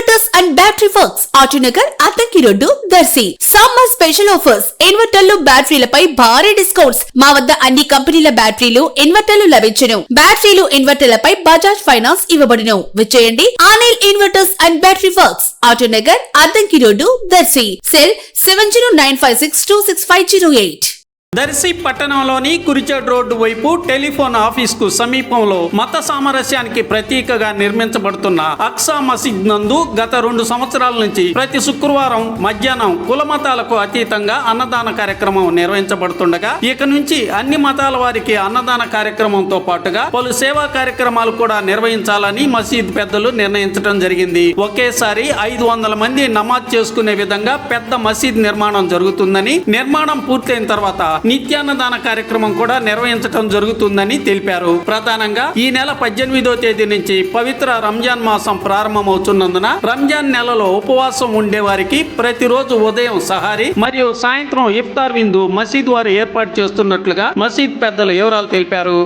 Inverters and battery works Autonagar Addanki road Darsi. Summer special offers ఇన్వర్టర్లు బ్యాటరీలపై భారీ డిస్కౌంట్స్. మా వద్ద అన్ని కంపెనీల బ్యాటరీలు ఇన్వర్టర్లు లభించును. బ్యాటరీలు ఇన్వర్టర్లపై బజాజ్ ఫైనాన్స్ ఇవ్వబడును. విచ్చేయండి Anil inverters and battery works Autonagar Addanki road Darsi. Cell 7095626508. Darsi పట్టణంలోని కురిచేడు రోడ్డు వైపు టెలిఫోన్ ఆఫీస్ కు సమీపంలో మత సామరస్యానికి ప్రతీకగా నిర్మించబడుతున్న అక్సా మసీద్ నందు గత 2 సంవత్సరాల నుంచి ప్రతి శుక్రవారం మధ్యాహ్నం కుల మతాలకు అతీతంగా అన్నదాన కార్యక్రమం నిర్వహించబడుతుండగా ఇక నుంచి అన్ని మతాల వారికి అన్నదాన కార్యక్రమంతో పాటుగా పలు సేవా కార్యక్రమాలు కూడా నిర్వహించాలని మసీద్ పెద్దలు నిర్ణయించడం జరిగింది. ఒకేసారి 500 మంది నమాజ్ చేసుకునే విధంగా పెద్ద మసీద్ నిర్మాణం జరుగుతుందని, నిర్మాణం పూర్తయిన తర్వాత నిత్యాన్నదాన కార్యక్రమం కూడా నిర్వహించడం జరుగుతుందని తెలిపారు. ప్రధానంగా ఈ నెల 18వ తేదీ నుంచి పవిత్ర రంజాన్ మాసం ప్రారంభమవుతున్నందున రంజాన్ నెలలో ఉపవాసం ఉండే వారికి ప్రతిరోజు ఉదయం సహారీ మరియు సాయంత్రం ఇఫ్తార్ విందు మసీద్ వారు ఏర్పాటు చేస్తున్నట్లుగా మసీద్ పెద్దలు వివరాలు తెలిపారు.